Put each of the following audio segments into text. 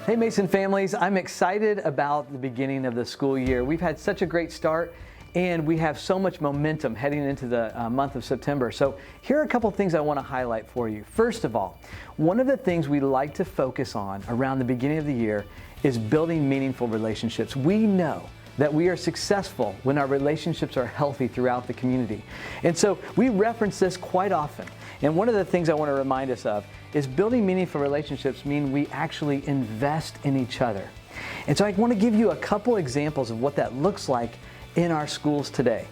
Hey Mason families, I'm excited about the beginning of the school year. We've had such a great start and we have so much momentum heading into the month of September. So here are a couple things I want to highlight for you. First of all, one of the things we like to focus on around the beginning of the year is building meaningful relationships. We know that we are successful when our relationships are healthy throughout the community. And so we reference this quite often. And one of the things I want to remind us of is building meaningful relationships mean we actually invest in each other. And so I want to give you a couple examples of what that looks like in our schools today.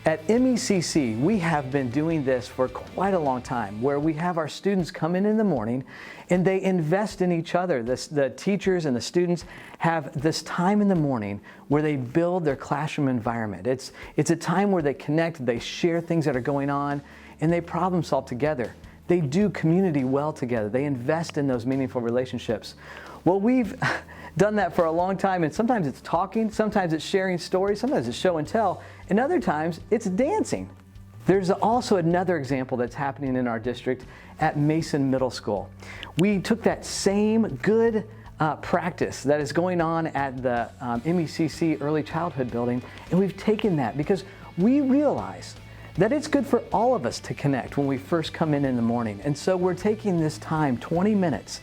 At MECC, we have been doing this for quite a long time, where we have our students come in the morning and they invest in each other. The teachers and the students have this time in the morning where they build their classroom environment. It's a time where they connect, they share things that are going on, and they problem solve together. They do community well together. They invest in those meaningful relationships. Well, we've done that for a long time, and sometimes it's talking, sometimes it's sharing stories, sometimes it's show and tell, and other times it's dancing. There's also another example that's happening in our district at Mason Middle School. We took that same good practice that is going on at the MECC Early Childhood Building, and we've taken that because we realized that it's good for all of us to connect when we first come in the morning. And so we're taking this time, 20 minutes,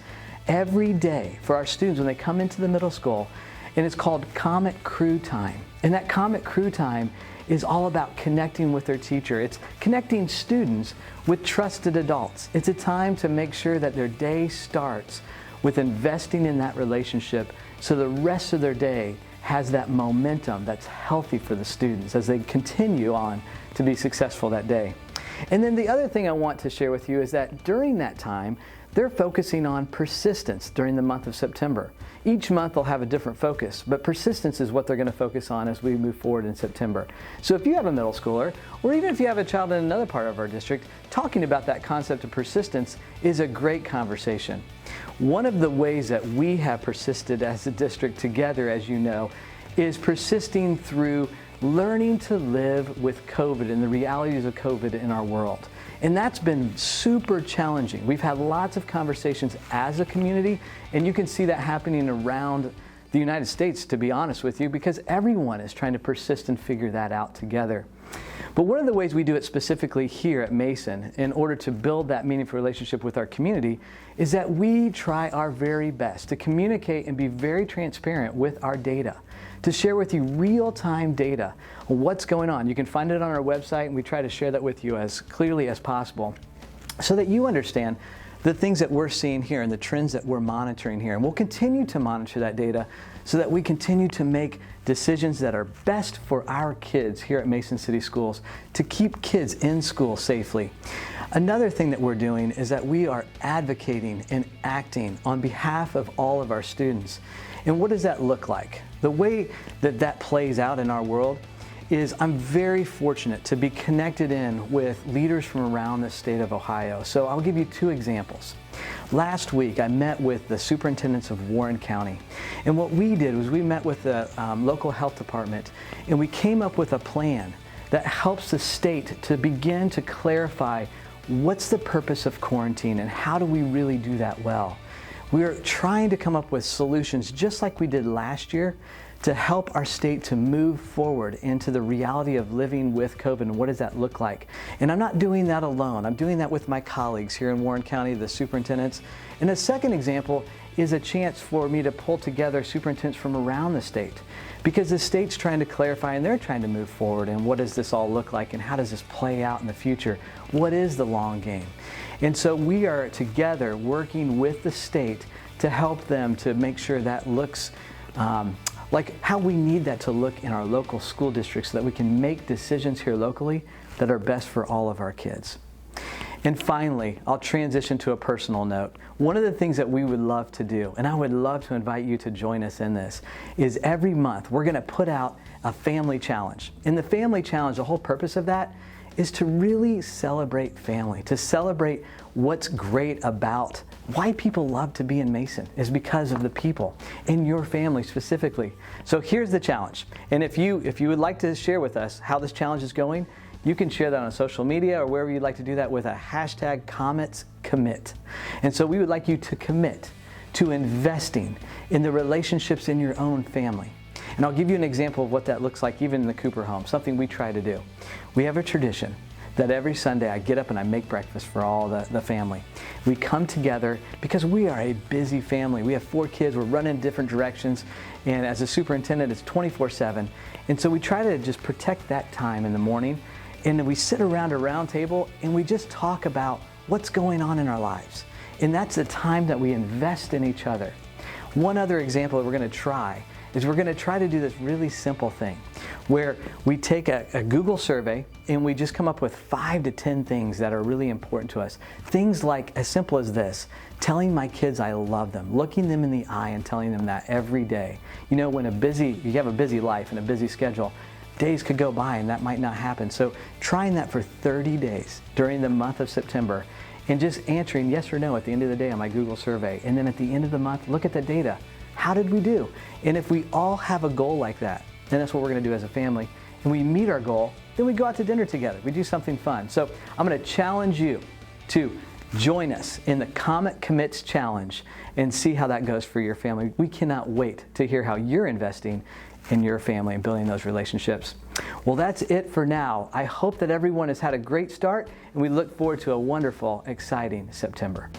every day for our students when they come into the middle school, and it's called Comet Crew time. And that Comet Crew time is all about connecting with their teacher. It's connecting students with trusted adults. It's a time to make sure that their day starts with investing in that relationship so the rest of their day has that momentum that's healthy for the students as they continue on to be successful that day. And then the other thing I want to share with you is that during that time, they're focusing on persistence during the month of September. Each month they'll have a different focus, but persistence is what they're going to focus on as we move forward in September. So if you have a middle schooler, or even if you have a child in another part of our district, talking about that concept of persistence is a great conversation. One of the ways that we have persisted as a district together, as you know, is persisting through learning to live with COVID and the realities of COVID in our world. And that's been super challenging. We've had lots of conversations as a community, and you can see that happening around the United States, to be honest with you, because everyone is trying to persist and figure that out together. But one of the ways we do it specifically here at Mason in order to build that meaningful relationship with our community is that we try our very best to communicate and be very transparent with our data, to share with you real-time data on what's going on. You can find it on our website, and we try to share that with you as clearly as possible so that you understand the things that we're seeing here and the trends that we're monitoring here. And we'll continue to monitor that data so that we continue to make decisions that are best for our kids here at Mason City Schools to keep kids in school safely. Another thing that we're doing is that we are advocating and acting on behalf of all of our students. And what does that look like? The way that that plays out in our world is I'm very fortunate to be connected in with leaders from around the state of Ohio. So I'll give you two examples. Last week I met with the superintendents of Warren County, and what we did was we met with the local health department, and we came up with a plan that helps the state to begin to clarify what's the purpose of quarantine and how do we really do that well. We're trying to come up with solutions just like we did last year to help our state to move forward into the reality of living with COVID and what does that look like. And I'm not doing that alone. I'm doing that with my colleagues here in Warren County, the superintendents. And a second example is a chance for me to pull together superintendents from around the state, because the state's trying to clarify and they're trying to move forward and what does this all look like and how does this play out in the future? What is the long game? And so we are together working with the state to help them to make sure that looks like how we need that to look in our local school districts so that we can make decisions here locally that are best for all of our kids. And finally, I'll transition to a personal note. One of the things that we would love to do, and I would love to invite you to join us in this, is every month we're going to put out a family challenge. And the family challenge, the whole purpose of that is to really celebrate family, to celebrate what's great about why people love to be in Mason is because of the people in your family specifically. So here's the challenge. And if you would like to share with us how this challenge is going, you can share that on social media or wherever you'd like to do that with a hashtag CometsCommit. And so we would like you to commit to investing in the relationships in your own family. And I'll give you an example of what that looks like even in the Cooper home, something we try to do. We have a tradition that every Sunday I get up and I make breakfast for all the family. We come together because we are a busy family. We have 4 kids, we're running in different directions, and as a superintendent it's 24/7. And so we try to just protect that time in the morning, and then we sit around a round table and we just talk about what's going on in our lives. And that's the time that we invest in each other. One other example that we're going to try is we're going to try to do this really simple thing where we take a Google survey and we just come up with 5 to 10 things that are really important to us. Things like as simple as this: telling my kids I love them, looking them in the eye and telling them that every day. You know, when you have a busy life and a busy schedule, days could go by and that might not happen. So trying that for 30 days during the month of September and just answering yes or no at the end of the day on my Google survey. And then at the end of the month, look at the data. How did we do? And if we all have a goal like that, then that's what we're going to do as a family, and we meet our goal, then we go out to dinner together. We do something fun. So I'm going to challenge you to join us in the Comet Commits Challenge and see how that goes for your family. We cannot wait to hear how you're investing in your family and building those relationships. Well, that's it for now. I hope that everyone has had a great start, and we look forward to a wonderful, exciting September.